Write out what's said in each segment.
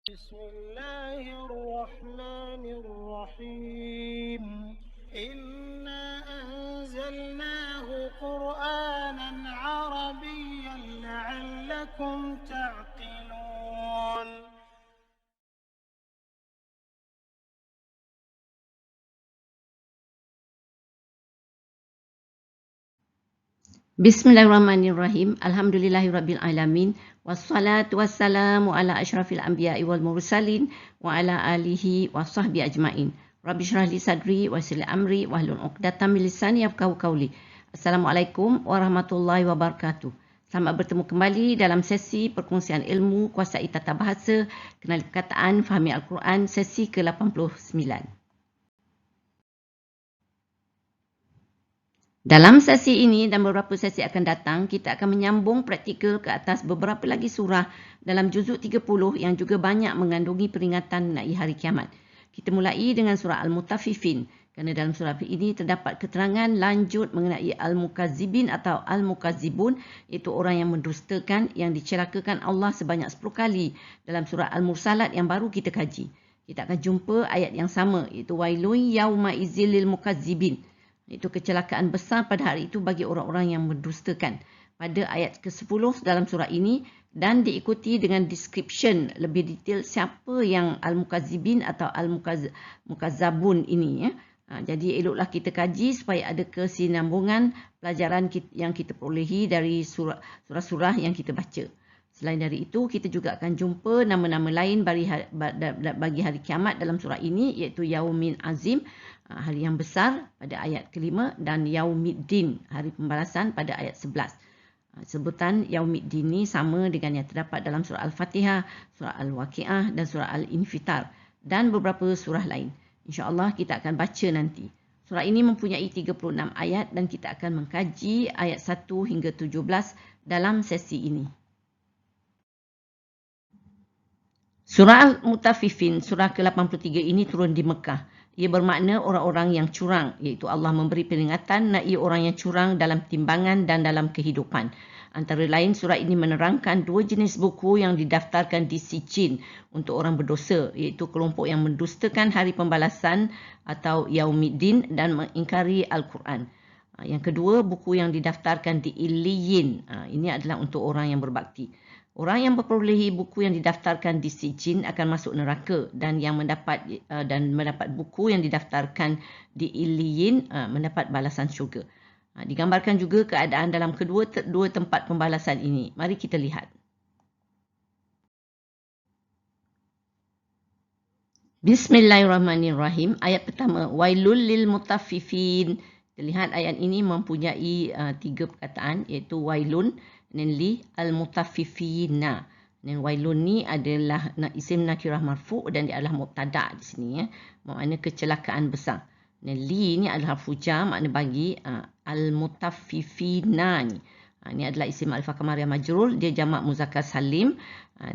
بسم الله الرحمن الرحيم إنا أنزلناه قرآنا عربيا لعلكم تعقلون. Bismillahirrahmanirrahim. Alhamdulillahirabbil alamin. Wassalatu wassalamu ala asyrafil anbiya'i wal mursalin wa ala alihi wa sahbihi ajmain. Rabbi shrah li sadri wa yassir li amri wahlul 'uqdatam min lisani yafqahu qawli. Assalamualaikum warahmatullahi wabarakatuh. Selamat bertemu kembali dalam sesi perkongsian ilmu kuasai tata bahasa, kenali perkataan, fahami Al-Quran, sesi ke-89. Dalam sesi ini dan beberapa sesi akan datang, kita akan menyambung praktikal ke atas beberapa lagi surah dalam juzuk 30 yang juga banyak mengandungi peringatan mengenai hari kiamat. Kita mulai dengan surah Al-Mutaffifin kerana dalam surah ini terdapat keterangan lanjut mengenai Al-Mukazzibin atau Al-Mukazzibun, iaitu orang yang mendustakan, yang dicelakakan Allah sebanyak 10 kali dalam surah Al-Mursalat yang baru kita kaji. Kita akan jumpa ayat yang sama, iaitu Wailun Yauma Izzil lil Mukazzibin. Itu kecelakaan besar pada hari itu bagi orang-orang yang mendustakan. Pada ayat ke-10 dalam surah ini dan diikuti dengan description lebih detail siapa yang Al-Mukazzibin atau Al-Mukazzabun ini. Ya. Jadi eloklah kita kaji supaya ada kesinambungan pelajaran yang kita perolehi dari surah-surah yang kita baca. Selain dari itu, kita juga akan jumpa nama-nama lain bagi hari kiamat dalam surah ini, iaitu Yaumin Azim, hari yang besar pada ayat ke-5, dan Yaumiddin, hari pembalasan pada ayat 11. Sebutan Yaumiddin ini sama dengan yang terdapat dalam surah Al-Fatihah, surah Al-Waqi'ah dan surah Al-Infitar dan beberapa surah lain. InsyaAllah kita akan baca nanti. Surah ini mempunyai 36 ayat dan kita akan mengkaji ayat 1 hingga 17 dalam sesi ini. Surah Al-Mutaffifin, surah ke-83 ini turun di Mekah. Ia bermakna orang-orang yang curang, iaitu Allah memberi peringatan mengenai orang yang curang dalam timbangan dan dalam kehidupan. Antara lain, surah ini menerangkan dua jenis buku yang didaftarkan di Sijin untuk orang berdosa, iaitu kelompok yang mendustakan hari pembalasan atau Yaumiddin dan mengingkari Al-Quran. Yang kedua, buku yang didaftarkan di Illiyin. Ini adalah untuk orang yang berbakti. Orang yang memperolehi buku yang didaftarkan di Sijin akan masuk neraka dan yang mendapat buku yang didaftarkan di Illiyin mendapat balasan syurga. Digambarkan juga keadaan dalam kedua tempat pembalasan ini. Mari kita lihat. Bismillahirrahmanirrahim. Ayat pertama, Wailul lil mutaffifin. Terlihat ayat ini mempunyai 3 perkataan, iaitu wailun, dan li al-mutaffifina. Dan wailun ni adalah isim nakirah marfu' dan dia adalah mubtada' di sini. Ya. Maknanya kecelakaan besar. Dan li ni adalah fuja, makna bagi al-mutaffifina ni. Ini adalah isim alfa kamariyah majrul, dia jamak muzakkar salim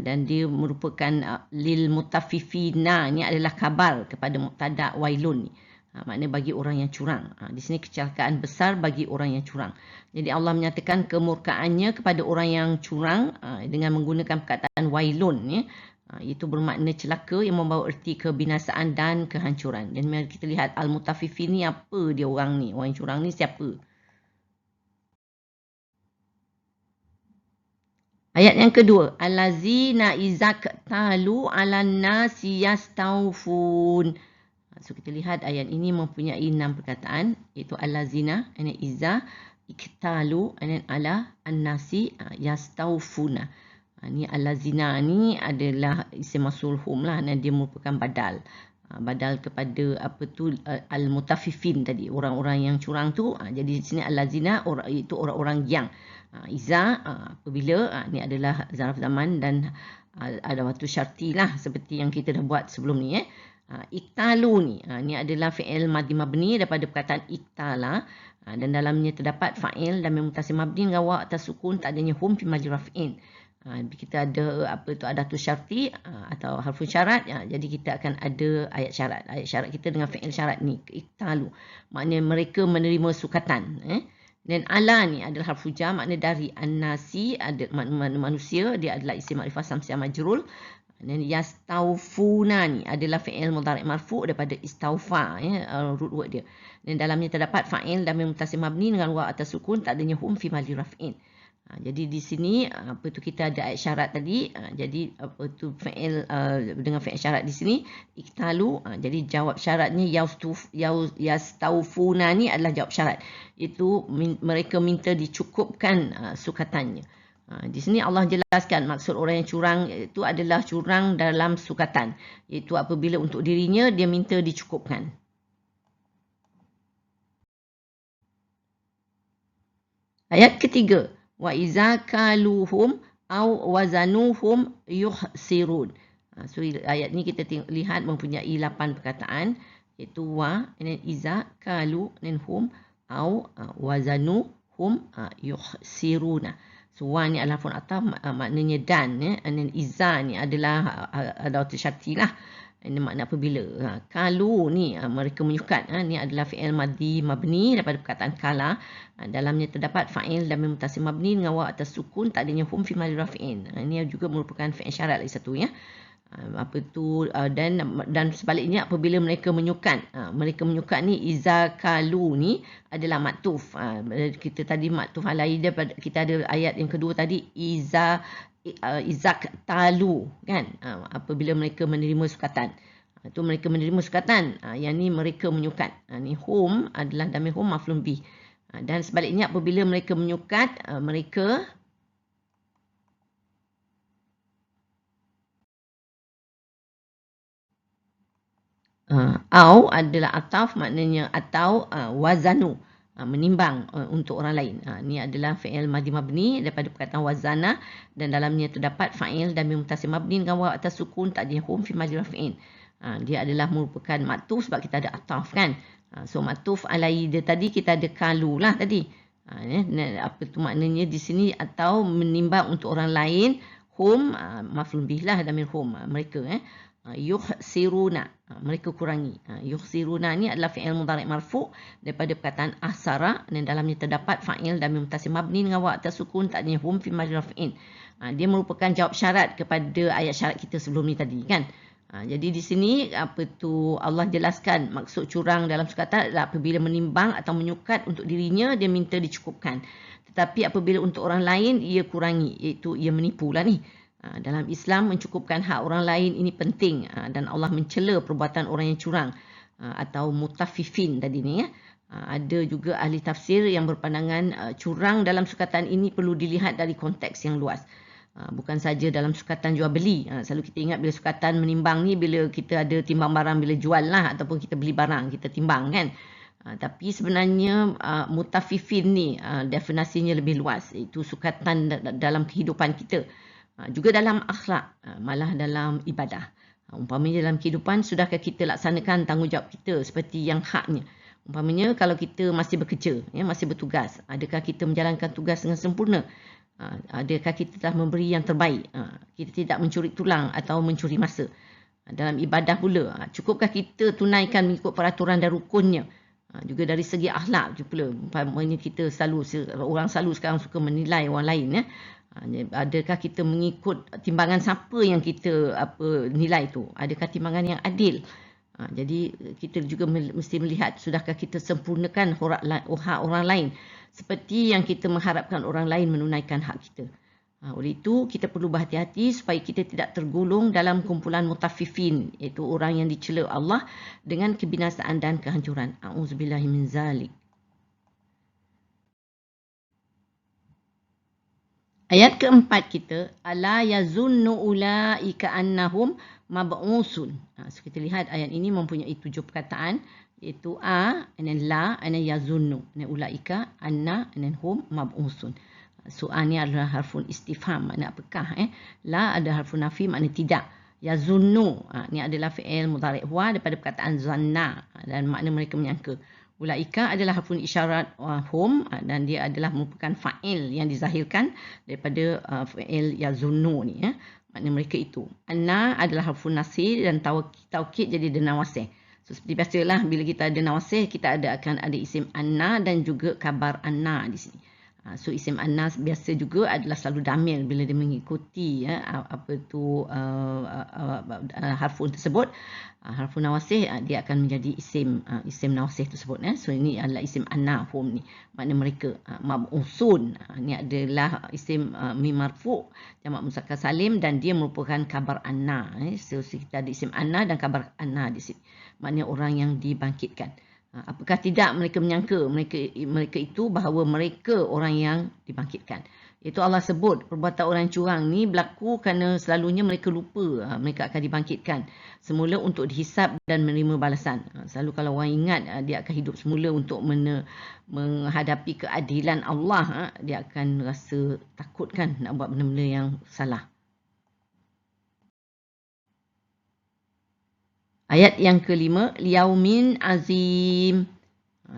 dan dia merupakan lil mutaffifina. Ini adalah khabar kepada mubtada' wailun ni. Maknanya bagi orang yang curang. Di sini kecelakaan besar bagi orang yang curang. Jadi Allah menyatakan kemurkaannya kepada orang yang curang dengan menggunakan perkataan wailun. Ya. Itu bermakna celaka yang membawa erti kebinasaan dan kehancuran. Dan mari kita lihat Al-Mutaffifin ni apa dia orang ni. Orang yang curang ni siapa? Ayat yang kedua. Allazina izaktalu ala nasi yastawfun. So kita lihat ayat ini mempunyai 6 perkataan, iaitu allazina, iza, iktalu, ala, an-nasi, yastawfuna. Ini allazina ni adalah isim masulhum lah, dan dia merupakan badal. Badal kepada al-mutaffifin tadi, orang-orang yang curang tu. Jadi di sini allazina itu orang-orang yang. Iza apabila, ini adalah zaraf zaman dan ada waktu syarti lah seperti yang kita dah buat sebelum ni. Iktalu ni, ni adalah fi'il madhi mabni daripada perkataan iktala dan dalamnya terdapat fa'il dan mutasim mabni dengan wa atas sukun, tak adanya hum fi majri raf'in. Kita ada adatu syarti atau harfu syarat, jadi kita akan ada ayat syarat. Ayat syarat kita dengan fi'il syarat ni, iktalu. Maknanya mereka menerima sukatan. Dan ala ni adalah harfu jar, makna dari an-nasi, manusia, dia adalah isim ma'rifah samsiah majrul. Dan yastaufuna ni adalah fi'il mudhari' marfu' daripada istaufa, root word dia. Dan dalamnya terdapat fa'il dhamir muttasil mabni dengan waw atas sukun, tak adanya hum fi mahalli raf'in. Jadi di sini kita ada ayat syarat tadi. Jadi fi'il dengan fi'il syarat di sini iktalu. Jadi jawab syaratnya yastaufuna ni adalah jawab syarat. Itu mereka minta dicukupkan sukatannya. Di sini Allah jelaskan maksud orang yang curang itu adalah curang dalam sukatan, iaitu apabila untuk dirinya dia minta dicukupkan. Ayat ketiga, wa iza kaluhum aw wazanuhum yuhsirun. So ayat ni kita lihat mempunyai 8 perkataan, iaitu wa, and then iza kalu, and then hum, aw wazanuhum yuhsiruna. So, wa ni adalah lafaz ataf, maknanya dan. And then iza ni adalah adawatul syarti lah. Ini makna apabila. Kalu ni mereka menyukat. Ni adalah fi'il madhi mabni daripada perkataan kala. Dalamnya terdapat fa'il dhamir muttasil mabni dengan waw atas sukun, tak adanya hum fi mahalli raf'in. Ini juga merupakan fi'il syarat lagi satu ya. Dan sebaliknya apabila mereka menyukat, ni iza kalu ni adalah maktuf. Kita tadi maktuf alai daripada kita ada ayat yang kedua tadi izak talu kan, apabila mereka menerima sukatan. Itu mereka menerima sukatan, yang ni mereka menyukat. Ni hum adalah dhamir hum maf'ulun bih. Dan sebaliknya apabila mereka menyukat, mereka au adalah ataf, maknanya atau wazanu, menimbang untuk orang lain. Ini adalah fi'il madhi mabni daripada perkataan wazana, dan dalamnya terdapat fa'il dhamir muttasil mabni dengan waw atas sukun, tak ada hum fi mahalli raf'in. Dia adalah merupakan maktuf sebab kita ada ataf kan. So maktuf alai dia tadi kita ada kalu lah tadi. Apa tu maknanya di sini, atau menimbang untuk orang lain. Hum maf'ul bih lah, dhamir hum, mereka yuhsiruna, mereka kurangi. Yuhsiruna ni adalah fi'il mudhari' marfu' daripada perkataan asara, dan dalamnya terdapat fa'il dhamir muttasil mabni dengan waw atas sukun, tak adanya hum fi mahalli raf'in. Dia merupakan jawab syarat kepada ayat syarat kita sebelum ni tadi kan. Jadi di sini Allah jelaskan maksud curang dalam sukatan adalah apabila menimbang atau menyukat untuk dirinya, dia minta dicukupkan. Tetapi apabila untuk orang lain, ia kurangi, iaitu ia menipu lah ni. Dalam Islam, mencukupkan hak orang lain ini penting, dan Allah mencela perbuatan orang yang curang atau mutafifin tadi ni ya. Ada juga ahli tafsir yang berpandangan curang dalam sukatan ini perlu dilihat dari konteks yang luas. Bukan saja dalam sukatan jual beli. Selalu kita ingat bila sukatan menimbang ni bila kita ada timbang barang bila jual lah, ataupun kita beli barang kita timbang kan. Tapi sebenarnya mutafifin ni definisinya lebih luas, iaitu sukatan dalam kehidupan kita. Juga dalam akhlak, malah dalam ibadah. Umpamanya dalam kehidupan, sudahkah kita laksanakan tanggungjawab kita seperti yang haknya? Umpamanya kalau kita masih bekerja, masih bertugas, adakah kita menjalankan tugas dengan sempurna? Adakah kita telah memberi yang terbaik? Kita tidak mencuri tulang atau mencuri masa. Dalam ibadah pula, cukupkah kita tunaikan mengikut peraturan dan rukunnya? Juga dari segi akhlak pula, umpamanya kita orang selalu sekarang suka menilai orang lain ya. Adakah kita mengikut timbangan siapa yang kita nilai tu? Adakah timbangan yang adil? Jadi kita juga mesti melihat, sudahkah kita sempurnakan hak orang lain seperti yang kita mengharapkan orang lain menunaikan hak kita. Oleh itu kita perlu berhati-hati supaya kita tidak tergolong dalam kumpulan mutafifin, iaitu orang yang dicela Allah dengan kebinasaan dan kehancuran. A'udzubillahi min zalik. Ayat keempat kita, ala yazunnu ulaika annahum mab'usun. So kita lihat ayat ini mempunyai 7 perkataan, iaitu and then la, and then yazunnu, and then ulaika, anna, and then hum mab'usun. So ni adalah harfun istifham, makna apakah? La ada harfun nafi, makna tidak. Yazunnu, ni adalah fi'il mudhari' huwa daripada perkataan zanna, dan makna mereka menyangka. Ulaika adalah harfun isyarat hum, dan dia adalah merupakan fa'il yang dizahirkan daripada fa'il yazunnu ni ya. Makna mereka itu. Anna adalah harfun nasir dan taukid jadi ada nawasih. So seperti biasalah bila kita ada nawasih, kita akan ada isim anna dan juga kabar anna di sini. So isim Anas biasa juga adalah selalu damil bila dia mengikuti harfun tersebut. Harfun nawasih dia akan menjadi isim nawasih tersebut. So ini adalah isim Anna hum ni, makna mereka. Mab'usun ni adalah isim mim marfu' jamak muzakkar salim dan dia merupakan khabar Anna. So kita ada isim Anna dan khabar Anna di sini, maknanya orang yang dibangkitkan. Apakah tidak mereka menyangka mereka itu bahawa mereka orang yang dibangkitkan. Itu Allah sebut perbuatan orang curang ni berlaku kerana selalunya mereka lupa mereka akan dibangkitkan semula untuk dihisap dan menerima balasan. Selalu kalau orang ingat dia akan hidup semula untuk menghadapi keadilan Allah, dia akan rasa takut kan nak buat benda-benda yang salah. Ayat yang kelima, Yaumin Azim.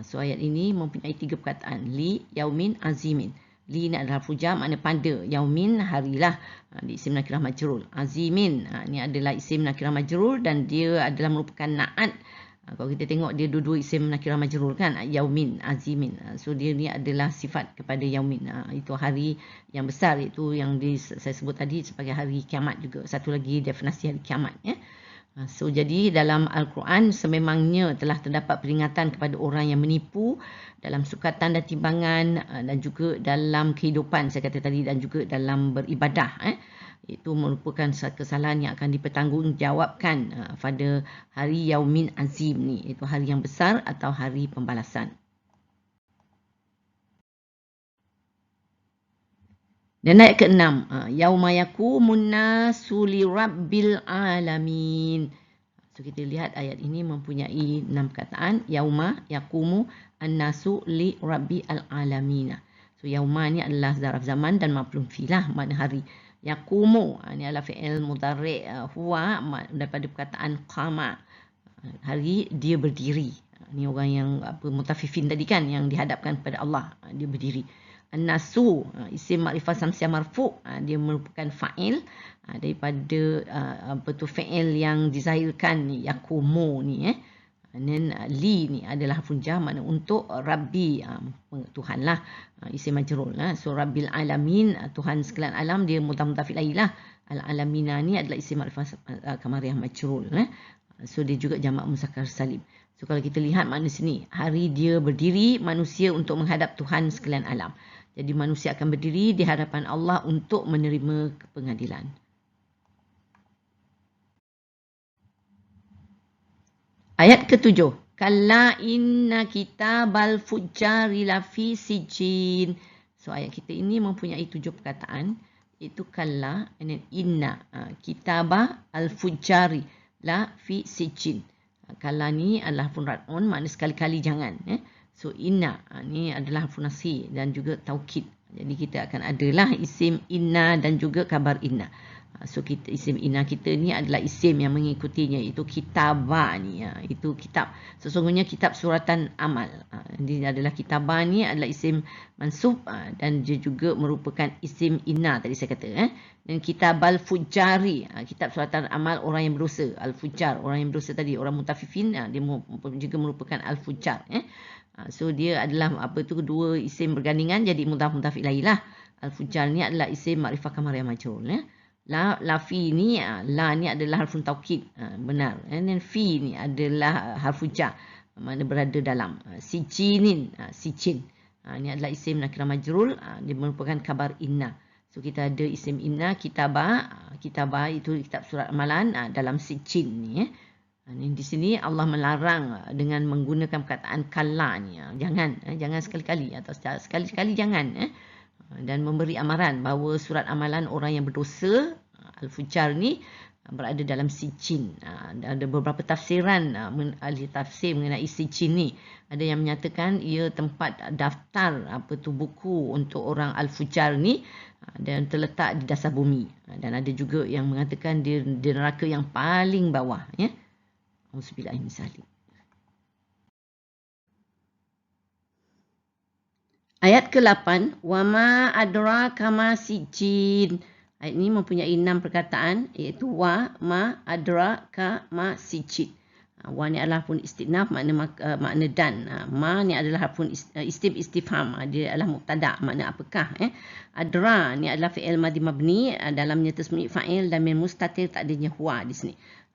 So ayat ini mempunyai 3 perkataan. Li, Yaumin, Azimin. Li ni adalah harfu jar, makna pada. Yaumin, harilah. Di isim nakirah majrur. Azimin, ni adalah isim nakirah majrur dan dia adalah merupakan na'at. Kalau kita tengok dia dua-dua isim nakirah majrur kan. Yaumin, Azimin. So dia ni adalah sifat kepada Yaumin. Itu hari yang besar, itu yang saya sebut tadi sebagai hari kiamat juga. Satu lagi definisi hari kiamat. So jadi dalam Al-Quran sememangnya telah terdapat peringatan kepada orang yang menipu dalam sukatan dan timbangan dan juga dalam kehidupan saya kata tadi dan juga dalam beribadah. Itu merupakan kesalahan yang akan dipertanggungjawabkan pada hari Yaumin Azim ni, itu hari yang besar atau hari pembalasan. Dan ayat ke-6, yauma yaqumun nasu lirabbil alamin. So kita lihat ayat ini mempunyai 6 perkataan. Yauma yaqumu an-nasu lirabbil alamin. So yauma ni adalah zaraf zaman dan maf'ul filah, makna hari. Yaqumu ni adalah fi'il mudhari' huwa daripada perkataan qama. Hari dia berdiri. Ni orang yang mutafifin tadi kan, yang dihadapkan kepada Allah, dia berdiri. An-nasu isim makrifah samsiah marfu', dia merupakan fa'il daripada fi'il yang dizahirkan ni, yakumu ni. Dan li ni adalah harfun jar, makna untuk Rabbi, Tuhan lah, isim majrur lah. So Rabbil alamin, Tuhan sekalian alam, dia mudhaf ilaih lah. Al-alamina ni adalah isim makrifah kamariyah majrur. So dia juga jamak muzakkar salim. So kalau kita lihat makna sini, hari dia berdiri manusia untuk menghadap Tuhan sekalian alam. Jadi manusia akan berdiri di hadapan Allah untuk menerima pengadilan. Ayat ke-7. Kalla inna kitabal fujjari lafi sijjin. So ayat kita ini mempunyai 7 perkataan. Iaitu kalla, inna, kitabah al-fujjari lafi sijjin. Kalla ni adalah harfun rad'un, makna sekali-kali jangan. So inna ni adalah harfun nasih dan juga taukid. Jadi kita akan adalah isim inna dan juga khabar inna. So kita isim inna kita ni adalah isim yang mengikutinya, iaitu kitabah ni, itu kitab. Sesungguhnya kitab suratan amal. Ini adalah kitabah ni adalah isim mansub dan dia juga merupakan isim inna tadi saya kata. Dan kitabal fujjari, kitab suratan amal orang yang berdosa. Al-fujjar, orang yang berdosa tadi, orang mutafifin, dia juga merupakan al-fujjar. So dia adalah kedua isim bergandingan jadi mudhaf ilaih lah. Al-fujjar ni adalah isim makrifah kamariyah majrur. La fi ni, la ni adalah harfun taukid, benar. Dan fi ni adalah harfu jar, makna berada dalam. Sijinin, sijin. Ni adalah isim nakirah majrur, dia merupakan khabar inna. So kita ada isim inna, kitabah itu kitab surat amalan dalam sijin ni. Di sini Allah melarang dengan menggunakan perkataan kalla ni. Jangan sekali-kali atau sekali-sekali jangan. Dan memberi amaran bahawa surat amalan orang yang berdosa, al-fujjar ni, berada dalam sijin. Ada beberapa tafsiran ahli tafsir mengenai sijin ni. Ada yang menyatakan ia tempat daftar buku untuk orang al-fujjar ni dan terletak di dasar bumi. Dan ada juga yang mengatakan dia di neraka yang paling bawah, ya. Auzubillahi min zalik. Ayat ke-8, wama adraka ma sijjin. Ayat ini mempunyai 6 perkataan, iaitu wa ma adraka ma sijjin. Wa ni adalah harfun istinaf, makna dan. Ma ni adalah harfun istifham, dia adalah mubtada, makna apakah. Adra ni adalah fi'il madhi mabni, dalamnya tasmi' fa'il dan min mustatir, tak adanya huwa di sini,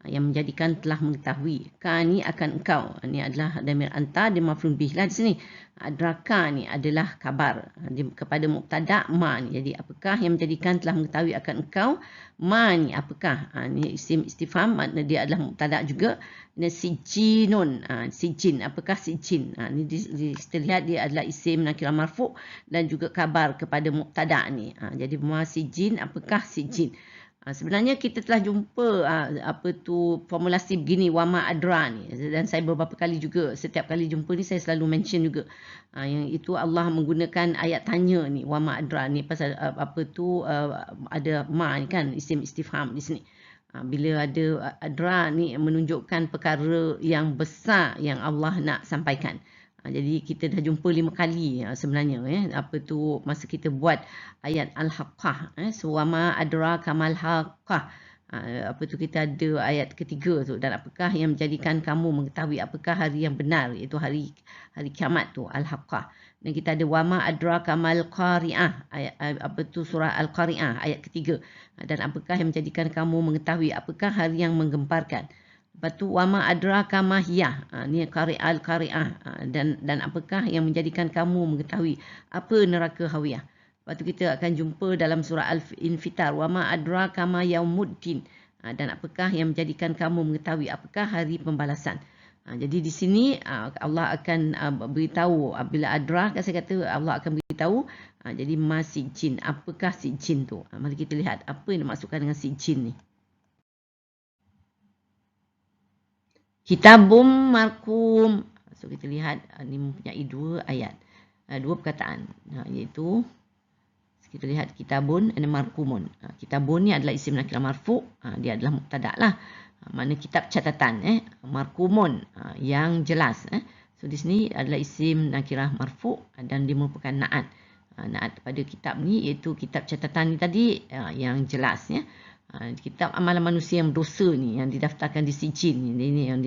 yang menjadikan telah mengetahui. Ka ni akan engkau, ni adalah damir anta, dia maf'ul bih lah di sini. Adraka ni adalah kabar kepada mubtada ma ni. Jadi apakah yang menjadikan telah mengetahui akan engkau? Ma ni apakah? Ni isim istifham, makna dia adalah mubtada juga. Ini sijinun, sijin, apakah sijin? Ni kita lihat dia adalah isim nakirah marfu' dan juga kabar kepada mubtada ni. Jadi ma sijin, apakah sijin? Sebenarnya kita telah jumpa formulasi begini, wama adra ni, dan saya beberapa kali juga, setiap kali jumpa ni saya selalu mention juga, yang itu Allah menggunakan ayat tanya ni, wama adra ni, pasal ada ma ni kan, isim istifham di sini. Bila ada adra ni menunjukkan perkara yang besar yang Allah nak sampaikan. Jadi kita dah jumpa 5 kali sebenarnya, masa kita buat ayat Al-Haqqah, Wama adra kamal haqqah. Kita ada ayat ketiga tu, dan apakah yang menjadikan kamu mengetahui apakah hari yang benar, iaitu hari kiamat tu, Al-Haqqah. Dan kita ada wama adra kamal qari'ah, surah Al-Qari'ah ayat ketiga. Dan apakah yang menjadikan kamu mengetahui apakah hari yang menggemparkan. Lepas tu wama adraka ma hiya, ni al-qari'ah, dan apakah yang menjadikan kamu mengetahui apa neraka hawiyah. Lepas tu kita akan jumpa dalam surah Al-Infitar, wama adraka ma yaumuddin, dan apakah yang menjadikan kamu mengetahui apakah hari pembalasan. Jadi di sini Allah akan beritahu, bila adra kan saya kata Allah akan beritahu, jadi ma sijin, apakah sijin tu. Mari kita lihat apa yang dimaksudkan dengan sijin ni. Kitabum markum. So kita lihat ni mempunyai 2 ayat, 2 perkataan, iaitu kita lihat kitabun dan markumun. Kitabun ni adalah isim nakirah marfu', dia adalah mubtada lah, mana kitab catatan, markumun yang jelas. So di sini adalah isim nakirah marfu' dan dia merupakan na'at. Na'at pada kitab ni iaitu kitab catatan ni tadi, yang jelas ya. Kitab amalan manusia yang berdosa ni, yang didaftarkan di sijin ni yang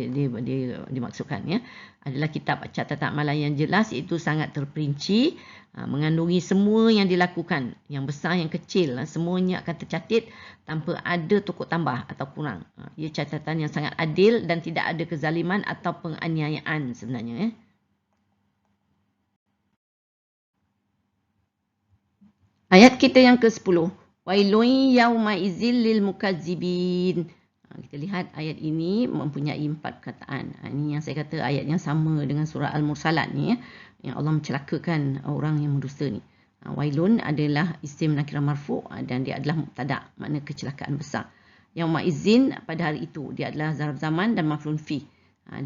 dimaksudkan ya, adalah kitab catatan amalan yang jelas, iaitu sangat terperinci, mengandungi semua yang dilakukan, yang besar yang kecil, semuanya akan tercatat tanpa ada tokok tambah atau kurang. Ia catatan yang sangat adil dan tidak ada kezaliman atau penganiayaan sebenarnya ya. Ayat kita yang ke-10. Wailun yauma idzil lil mukazzibin. Kita lihat ayat ini mempunyai 4 perkataan. Ini yang saya kata ayat yang sama dengan surah Al-Mursalat ni ya, yang Allah mencelakakan orang yang mendusta ni. Wailun adalah isim nakirah marfu' dan dia adalah mubtada, makna kecelakaan besar. Yauma idzin pada hari itu, dia adalah zarf zaman dan maf'ulun fi.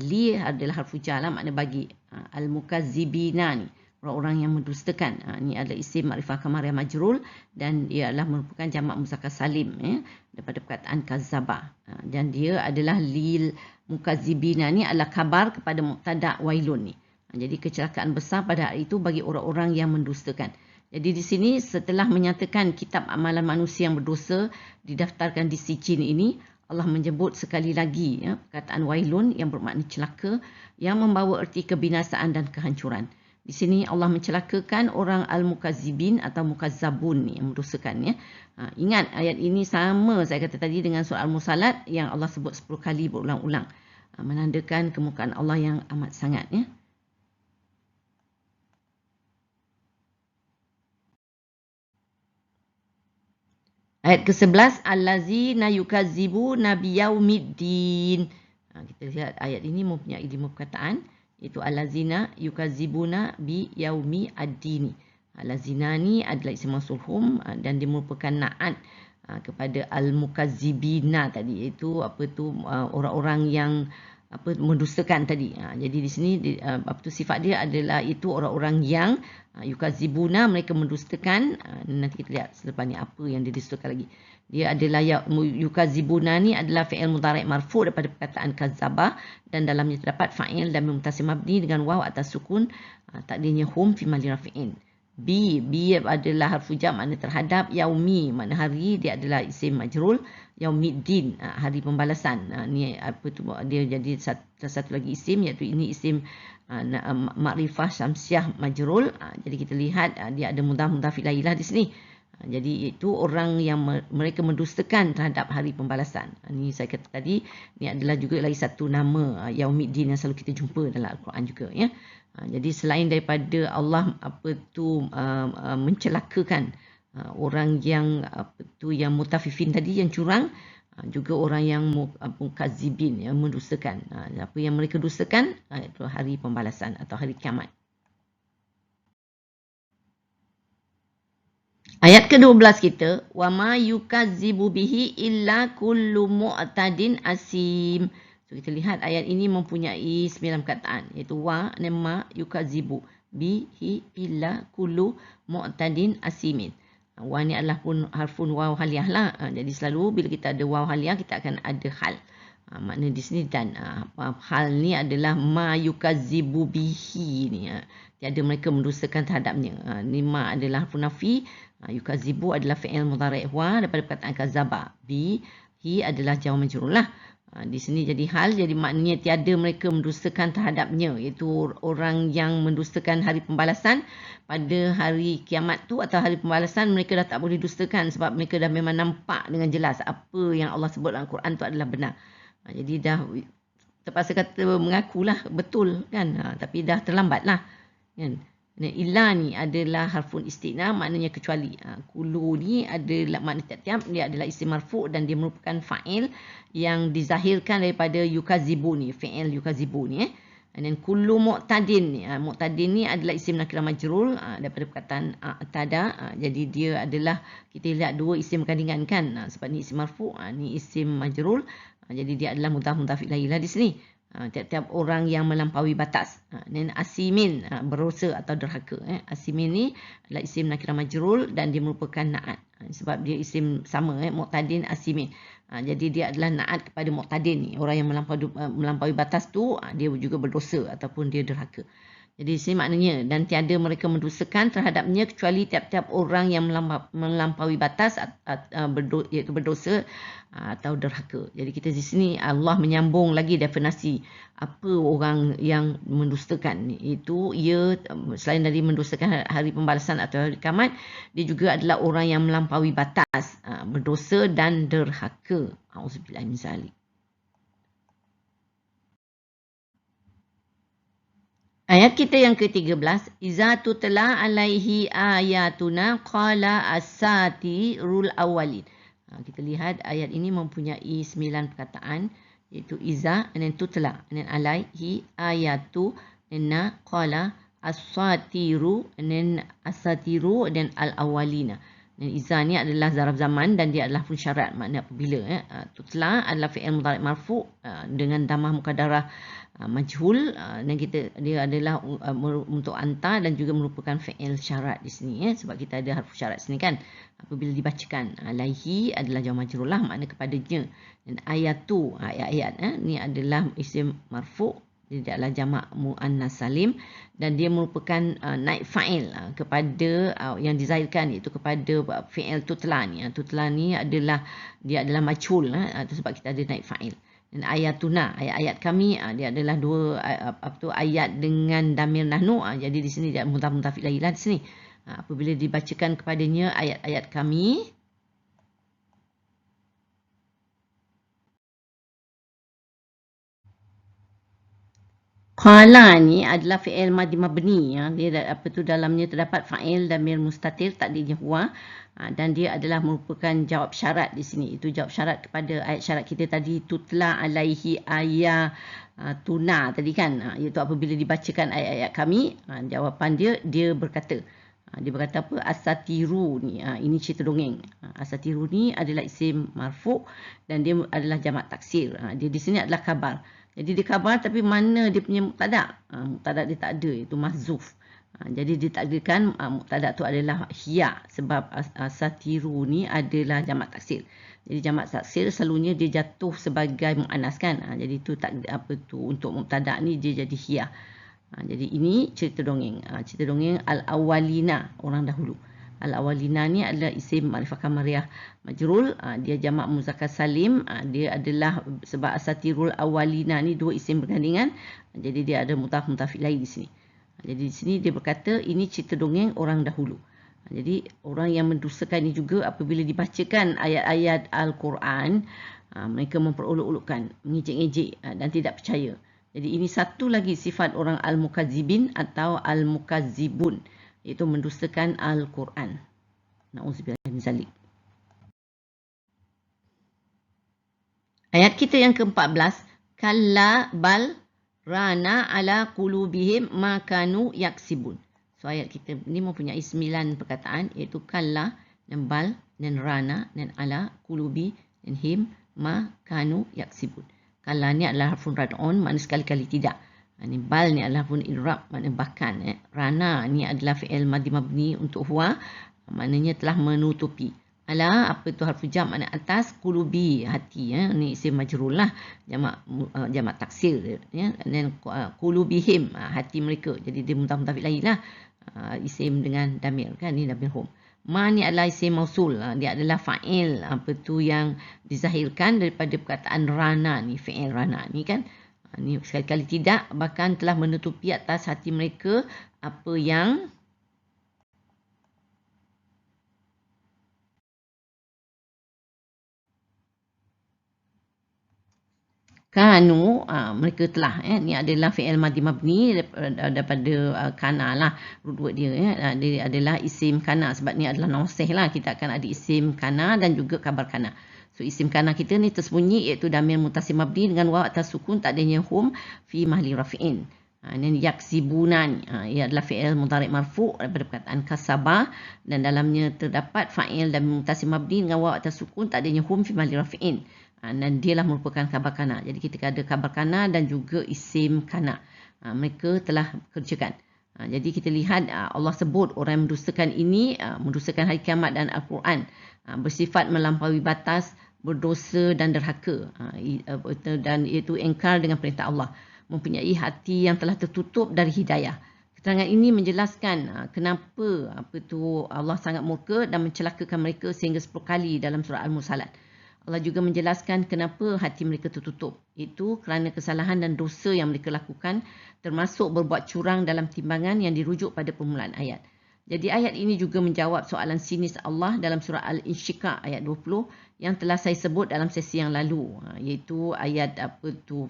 Li adalah harfu jar, makna bagi. Al-mukazzibina ni, orang-orang yang mendustakan. Ini adalah isim ma'rifah kamar yang majrul dan dia adalah merupakan jamak muzakkar salim ya, daripada perkataan kazzaba. Dan dia adalah lil mukazzibina ni adalah kabar kepada mubtada wailun ni. Jadi kecelakaan besar pada hari itu bagi orang-orang yang mendustakan. Jadi di sini setelah menyatakan kitab amalan manusia yang berdosa didaftarkan di sijin ini, Allah menyebut sekali lagi ya, perkataan wailun yang bermakna celaka, yang membawa erti kebinasaan dan kehancuran. Di sini Allah mencelakakan orang al-mukazzibin atau mukazzabun yang mendosakan ya. Ingat ayat ini sama saya kata tadi dengan surah Al-Mursalat yang Allah sebut 10 kali berulang-ulang. Menandakan kemukaan Allah yang amat sangat ya. Ayat ke-11, allazina yukazzibuna biyaumiddin. Kita lihat ayat ini mempunyai 5 perkataan. Itu allazina yukazzibuna bi yaumi ad-dini. Allazina ni adalah isim mausul hum dan dia merupakan na'at kepada al-mukazzibina tadi, iaitu orang-orang yang mendustakan tadi. Jadi di sini sifat dia adalah itu orang-orang yang yukazzibuna, mereka mendustakan. Nanti kita lihat selepas ni apa yang didustakan lagi. Dia adalah yukazzibuna ni adalah fi'il mudhari' marfu' daripada perkataan kazzaba, dan dalamnya terdapat fa'il dan mutasim mabni dengan waw atas sukun, takdirnya hum fi mahli rafi'in. B adalah harfu jar, makna terhadap. Yaumi makna hari, dia adalah isim majrul. Yaumiddin, hari pembalasan. Ni apa tu, dia jadi satu lagi isim, iaitu ini isim makrifah syamsiah majrul. Jadi kita lihat dia ada mudhaf ilaih lah di sini. Jadi itu orang yang mereka mendustakan terhadap hari pembalasan. Ni saya kata tadi, ni adalah juga lagi satu nama Yaumiddin yang selalu kita jumpa dalam Al-Quran juga, ya. Jadi selain daripada Allah mencelakakan orang yang yang mutafifin tadi, yang curang, juga orang yang mukazibin, yang mendustakan. Apa yang mereka dustakan itu hari pembalasan atau hari kiamat. Ayat ke-12 kita, wa ma yukadzibu bihi illa kullu mu'tadin asim. So kita lihat ayat ini mempunyai 9 perkataan, iaitu wa dan ma yukadzibu bihi illa kullu mu'tadin asimin. Wa ni adalah pun harfun waw haliyah lah. Jadi selalu bila kita ada waw haliyah, kita akan ada hal. Makna di sini dan hal ni adalah ma yukadzibu bihi ni. Tiada mereka mendustakan terhadapnya. Ni ma adalah harfun nafi. Yukadzibu adalah fi'il mudhari' wa daripada perkataan kazaba. Bihi adalah jawab majrur lah. Di sini jadi hal, jadi maknanya tiada mereka mendustakan terhadapnya, iaitu orang yang mendustakan hari pembalasan pada hari kiamat tu atau hari pembalasan, mereka dah tak boleh dustakan sebab mereka dah memang nampak dengan jelas apa yang Allah sebut dalam Quran tu adalah benar. Jadi dah terpaksa kata mengakulah betul kan, tapi dah terlambat lah kan. Illa ni adalah harfun istina, maknanya kecuali. Kullu ni adalah makna tiap-tiap, dia adalah isim marfu' dan dia merupakan fa'il yang dizahirkan daripada yukazibu ni, fi'il yukazibu ni. Dan kullu mu'tadin ni, mu'tadin ni adalah isim nakirah majrul daripada perkataan tada. Jadi dia adalah, kita lihat dua isim gandingan kan, sebab ni isim marfu', ni isim majrul. Jadi dia adalah mudhaf ilaih lah di sini. Tiap-tiap orang yang melampaui batas. Dan asimin, berdosa atau derhaka. Asimin ni adalah isim nakirah majrul dan dia merupakan na'at. Sebab dia isim sama, mu'tadin, asimin. Jadi dia adalah na'at kepada mu'tadin ni. Orang yang melampaui batas tu, dia juga berdosa ataupun dia derhaka. Jadi di sini maknanya, dan tiada mereka mendustakan terhadapnya kecuali tiap-tiap orang yang melampaui batas, iaitu berdosa atau derhaka. Jadi kita di sini Allah menyambung lagi definisi apa orang yang mendustakan ni. Itu ia selain dari mendustakan hari pembalasan atau hari kiamat, dia juga adalah orang yang melampaui batas, berdosa dan derhaka. Auzubillahi min zalik. Ayat kita yang ke-13, iza tutla alaihi ayatuna qala asatirul awwalin. Kita lihat ayat ini mempunyai 9 perkataan, iaitu iza dan tutla dan alaihi ayatu dan qala asatiru dan asatiru dan al-awwalina. Dan iza ni adalah zaraf zaman dan dia adalah fun syarat, makna apabila. Tutla adalah fi'il mudhari' marfu' dengan damah muqaddarah majhul, dan dia adalah untuk anta dan juga merupakan fi'il syarat di sini, sebab kita ada harfu syarat sini kan. Apabila dibacakan, alaihi adalah jawab majrur lah, makna kepadanya. Dan ayatu, ayat-ayat ni adalah isim marfu', dia adalah jamak muannas salim dan dia merupakan naib fa'il kepada yang dizahirkan, iaitu kepada fi'il tutla ni. Tutla ni adalah dia adalah majhul, sebab kita ada naib fa'il. Dan ayatuna, ayat-ayat kami, dia adalah dua ayat dengan damir nahnu. Jadi di sini dia mudhaf ilaih lah di sini. Apabila dibacakan kepadanya ayat-ayat kami, qala ni adalah fi'il madhi mabni, dia dalamnya terdapat fa'il damir mustatir takdirnya huwa, dan dia adalah merupakan jawab syarat di sini. Itu jawab syarat kepada ayat syarat kita tadi, tutla alaihi ayatuna tadi kan, iaitu apabila dibacakan ayat-ayat kami, jawapan dia berkata, apa? Asatiru ni, ini cerita dongeng. Asatiru ni adalah isim marfu' dan dia adalah jamak taksir. Dia di sini adalah khabar. Jadi dia khabar tapi mana dia punya mubtada'? Mubtada' dia tak ada, itu mahzuf. Jadi ditakdirkan mubtada' tu adalah hiya, sebab asatiru ni adalah jamak taksir. Jadi jamak taksir selalunya dia jatuh sebagai muannas kan. Jadi tu untuk mubtada' ni dia jadi hiya. Jadi ini cerita dongeng. Cerita dongeng Al-Awwalina, orang dahulu. Al-Awwalina ni adalah isim ma'rifah kamariyah majrul. Dia jamak muzakkar salim. Dia adalah sebab asatirul awwalina ni dua isim bergandingan. Jadi dia ada mudhaf ilaih di sini. Jadi di sini dia berkata ini cerita dongeng orang dahulu. Jadi orang yang mendustakan ini juga apabila dibacakan ayat-ayat Al-Quran, mereka memperolok-olokkan, mengejek-ngejek dan tidak percaya. Jadi ini satu lagi sifat orang al-mukadzibin atau al-mukazzibun, iaitu mendustakan Al-Quran. Na'udzubillah min zalik. Ayat kita yang ke-14, kalla bal rana ala qulubihim ma kanu yaksibun. So ayat kita ni mempunyai 9 perkataan, iaitu kalla dan bal dan rana dan ala qulubi dan him ma kanu yaksibun. Kalla ni adalah harfun rad'un, makna sekali-kali tidak. Ni bal ni adalah harfun idrab, makna bahkan. Rana ni adalah fi'il madhi mabni untuk huwa, maknanya telah menutupi. Ala, apa itu harfu jam, makna atas, qulubi, hati. Ni isim majrul lah, jamak taksir. Dan qulubihim, hati mereka. Jadi dia mutaf-mutaf ilaih lah. Isim dengan damir kan, ni damir hum. Ma ni adalah isim mausul, dia adalah fa'il, apa tu yang dizahirkan daripada perkataan rana ni, fi'il rana ni kan. Ni sekali-kali tidak, bahkan telah menutupi atas hati mereka apa yang kanu, mereka telah. Ni adalah fi'il madhi mabni daripada kana lah, root word dia. Dia adalah isim kana, sebab ni adalah nasih lah. Kita akan ada isim kana dan juga khabar kana. So isim kana kita ni tersembunyi, iaitu damir mutasim mabni dengan waw atas sukun, tak adanya hum fi mahli rafi'in. Ini yaksibunan, ia adalah fi'il mudhari' marfu' daripada perkataan kasabah, dan dalamnya terdapat fa'il dan mutasim mabni dengan waw atas sukun, tak adanya hum fi mahli rafi'in. Dan dialah merupakan khabar kana. Jadi kita ada khabar kana dan juga isim kana. Mereka telah kerjakan. Jadi kita lihat Allah sebut orang yang mendustakan ini, mendustakan hari kiamat dan Al-Quran, bersifat melampaui batas, berdosa dan derhaka, dan iaitu engkar dengan perintah Allah, mempunyai hati yang telah tertutup dari hidayah. Keterangan ini menjelaskan kenapa Allah sangat murka dan mencelakakan mereka sehingga 10 kali dalam surah Al-Mursalat. Allah juga menjelaskan kenapa hati mereka tertutup. Itu kerana kesalahan dan dosa yang mereka lakukan, termasuk berbuat curang dalam timbangan yang dirujuk pada permulaan ayat. Jadi ayat ini juga menjawab soalan sinis Allah dalam surah Al-Insyiqaq ayat 20 yang telah saya sebut dalam sesi yang lalu, iaitu ayat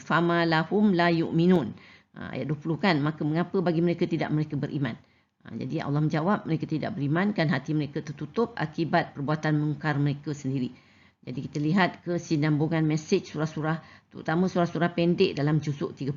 fama lahum la yu'minun. Ayat 20 kan, maka mengapa bagi mereka tidak mereka beriman? Jadi Allah menjawab, mereka tidak beriman kan hati mereka tertutup akibat perbuatan mungkar mereka sendiri. Jadi kita lihat kesinambungan mesej surah-surah, terutama surah-surah pendek dalam juzuk 30.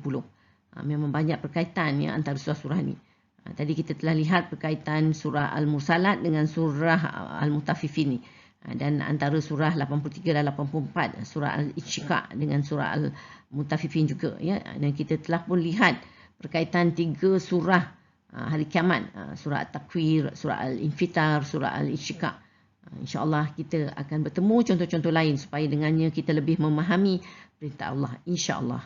Memang banyak perkaitan antara surah-surah ni. Tadi kita telah lihat perkaitan surah Al-Mursalat dengan surah Al-Mutaffifin ni. Dan antara surah 83 dan 84, surah Al-Insyiqaq dengan surah Al-Mutaffifin juga. Dan kita telah pun lihat perkaitan 3 surah hari kiamat, surah At-Takwir, surah Al-Infitar, surah Al-Insyiqaq. InsyaAllah kita akan bertemu contoh-contoh lain supaya dengannya kita lebih memahami perintah Allah. InsyaAllah.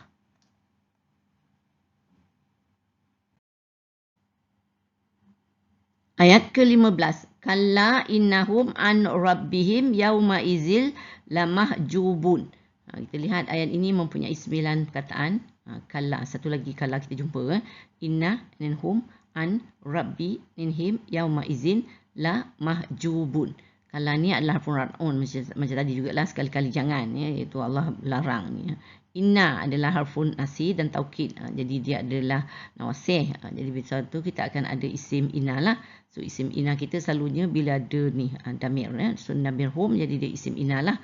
Ayat ke-15. Kalla innahum an rabbihim yawma izil lamahjubun. Kita lihat ayat ini mempunyai 9 perkataan. Kalla, satu lagi kalla kita jumpa. Inna dan hum an rabbihim yawma izin lamahjubun. Kalla ni adalah harfun rad'un, macam tadi juga lah, sekali-kali jangan, iaitu Allah larang ni. Inna adalah harfun nasi dan taukid, jadi dia adalah nawasih. Jadi bila tu kita akan ada isim inna lah. So isim inna kita selalunya bila ada ni damir, so damir hum, jadi dia isim inna lah,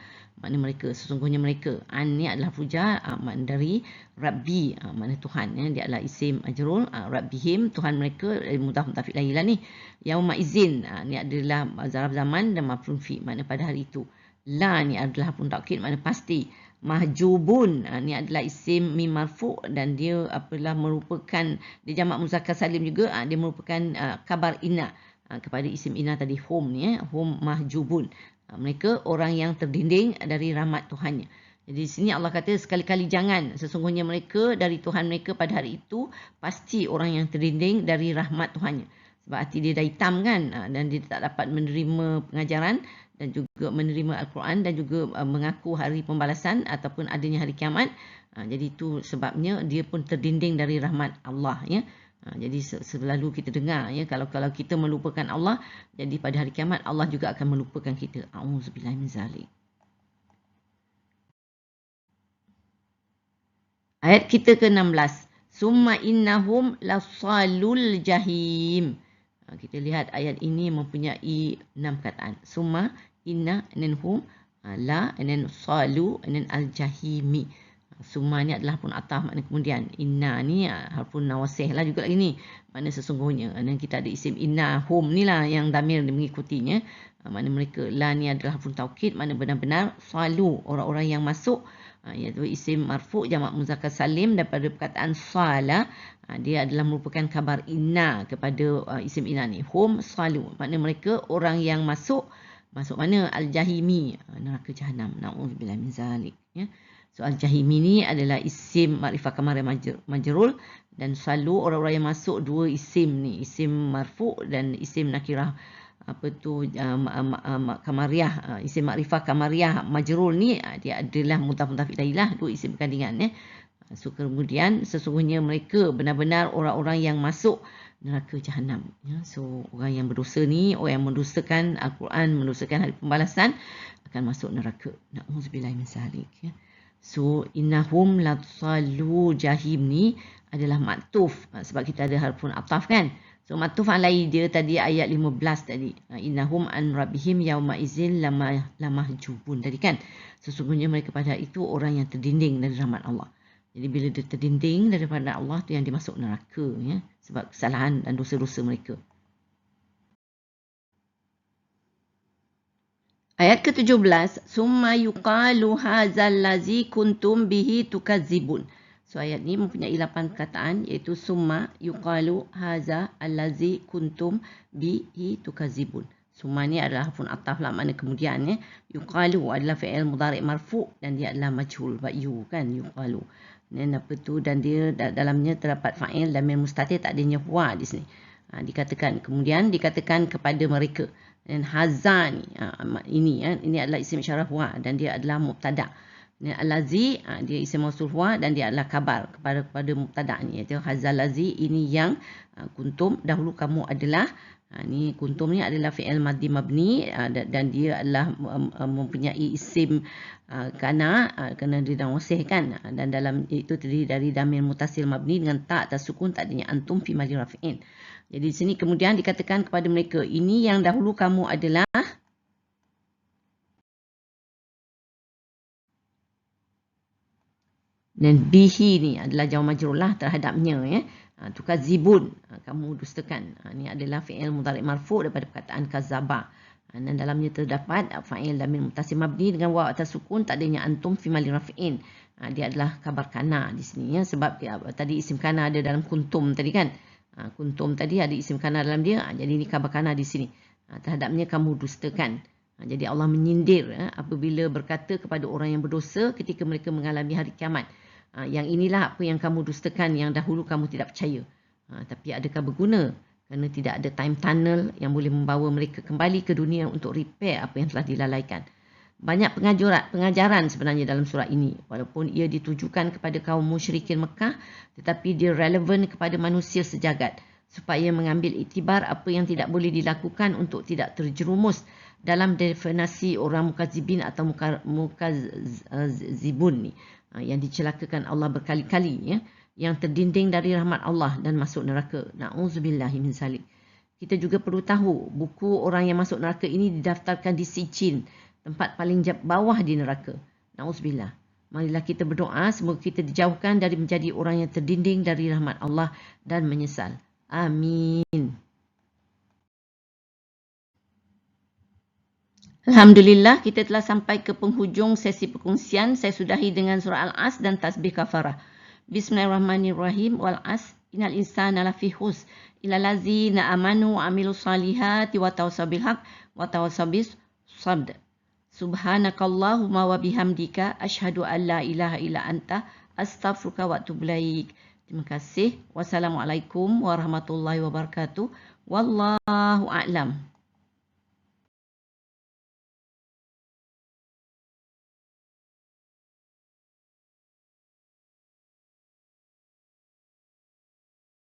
makna mereka, sesungguhnya mereka. An ni adalah fuja, makna dari Rabbi, makna Tuhan, dia adalah isim majrul, Rabbihim, Tuhan mereka, mudhaf ilaih lah ni. Yauma izin, ni adalah zarf zaman dan maf'ul fi, makna pada hari itu. La ni adalah harfun taukid, makna pasti. Mahjubun, ni adalah isim mim marfu' dan dia merupakan, dia jamak muzakkar salim juga, dia merupakan khabar inna kepada isim inna tadi, hum ni, hum mahjubun. Mereka orang yang terdinding dari rahmat Tuhannya. Jadi di sini Allah kata sekali-kali jangan. Sesungguhnya mereka dari Tuhan mereka pada hari itu pasti orang yang terdinding dari rahmat Tuhannya. Sebab hati dia dah hitam kan, dan dia tak dapat menerima pengajaran dan juga menerima Al-Quran dan juga mengaku hari pembalasan ataupun adanya hari kiamat. Jadi itu sebabnya dia pun terdinding dari rahmat Allah, ya. Jadi selalu kita dengar, ya, kalau kita melupakan Allah, jadi pada hari kiamat Allah juga akan melupakan kita. A'udzubillahi min zalik. Ayat kita ke-16. Summa innahum lasalul jahim. Kita lihat ayat ini mempunyai 6 kataan. Summa, inna, and then hum, la, and then salu, and then al-jahimi. Summa ni adalah harfun ataf, makna kemudian. Inna ni harfun nawasih lah juga lagi ni. Makna sesungguhnya. Dan kita ada isim inna, hum ni lah yang damir mengikutinya. Makna mereka. La ni adalah harfun taukid, makna benar-benar. Salu, orang-orang yang masuk. Iaitu isim marfu' jamak muzakkar salim daripada perkataan sala. Dia adalah merupakan khabar inna kepada isim inna ni. Hum salu. Makna mereka orang yang masuk mana? Al-jahimi, neraka jahanam. Na'udzubillah min zalik, ya. So al-jahimi ni adalah isim makrifah kamariyah majrul, dan selalu orang-orang yang masuk dua isim ni, isim marfu' dan isim nakirah kamariyah, isim makrifah kamariyah majrul ni dia adalah mudhaf ilaihi, dua isim berkandingan, ya. So kemudian sesungguhnya mereka benar-benar orang-orang yang masuk neraka jahanam, ya. So orang yang berdosa ni, orang yang mendustakan Al-Quran, mendustakan hari pembalasan, akan masuk neraka. Na'udzubillahi min zalik, ya. So innahum latsalu jahim ni adalah maktuf, sebab kita ada harfun ataf kan. So maktuf alai dia tadi ayat 15 tadi. Innahum an rabbihim yauma idzin lamahjubun tadi kan. Sesungguhnya mereka pada itu orang yang terdinding dari rahmat Allah. Jadi bila dia terdinding daripada Allah tu yang dimasuk neraka, ya, sebab kesalahan dan dosa-dosa mereka. Ayat ke-17, summa yuqalu hadzal ladzi kuntum bihi tukadzibun. So ayat ni mempunyai 8 perkataan, iaitu summa yuqalu hadza allazi kuntum bihi tukadzibun. Summa ni adalah harfun ataf lah, makna kemudian, ya. Yuqalu adalah fi'il mudhari' marfu' dan dia adalah majhul, ba'yu kan, yuqalu. Dan apa tu, dan dia dalamnya terdapat fa'il damir mustatir, tak adanya huwa di sini. Dikatakan kemudian dikatakan kepada mereka. Dan hadza ni ini adalah isim isyarah huwa dan dia adalah mubtada'. Dan allazi dia isim mausul huwa dan dia adalah khabar kepada mubtada' ni, iaitu hadzal ladzi, ini yang kuntum, dahulu kamu adalah. Ni kuntum ni adalah fi'il madhi mabni dan dia adalah mempunyai isim kana dia wasihkan, dan dalam itu terdiri dari damir mutasil mabni dengan ta atas sukun, tak adanya antum fi mahli rafi'in. Jadi di sini kemudian dikatakan kepada mereka, ini yang dahulu kamu adalah. Dan bihi ni adalah jawaab majrur lah terhadapnya, ya. Tukadzibun, kamu dustakan. Ini adalah fi'il mudhari' marfu' daripada perkataan kazaba. Dan dalamnya terdapat fa'il damir muttasil mabni dengan waw atas sukun, tak adanya antum fi mahli rafi'in. Dia adalah khabar kana di sini, ya, sebab tadi isim kana ada dalam kuntum tadi kan. Kuntum tadi ada isim kana dalam dia, jadi ini khabar kana di sini. Terhadapnya kamu dustakan. Jadi Allah menyindir apabila berkata kepada orang yang berdosa ketika mereka mengalami hari kiamat. Yang inilah apa yang kamu dustakan yang dahulu kamu tidak percaya. Tapi adakah berguna? Kerana tidak ada time tunnel yang boleh membawa mereka kembali ke dunia untuk repair apa yang telah dilalaikan. Banyak pengajaran sebenarnya dalam surah ini. Walaupun ia ditujukan kepada kaum musyrikin Mekah, tetapi dia relevan kepada manusia sejagat. Supaya mengambil iktibar apa yang tidak boleh dilakukan untuk tidak terjerumus dalam definisi orang mukadzibin atau mukadzibun ni. Yang dicelakakan Allah berkali-kali, ya. Yang terdinding dari rahmat Allah dan masuk neraka. Na'udzubillahi min zalik. Kita juga perlu tahu, buku orang yang masuk neraka ini didaftarkan di Sijin, tempat paling bawah di neraka. Na'udzubillah. Marilah kita berdoa semoga kita dijauhkan dari menjadi orang yang terdinding dari rahmat Allah dan menyesal. Amin. Alhamdulillah, kita telah sampai ke penghujung sesi perkongsian. Saya sudahi dengan surah Al-As dan tasbih kafarah. Bismillahirrahmanirrahim. Wal-As, innal insana lafi khusr illa allazina amanu wa amilus salihati wa tawassaw bil haqq wa tawassaw bis sabr. Subhanakallahumma wa bihamdika asyhadu an la ilaha illa anta astaghfiruka wa atubu ilaik. Terima kasih. Wassalamualaikum warahmatullahi wabarakatuh. Wallahu a'lam.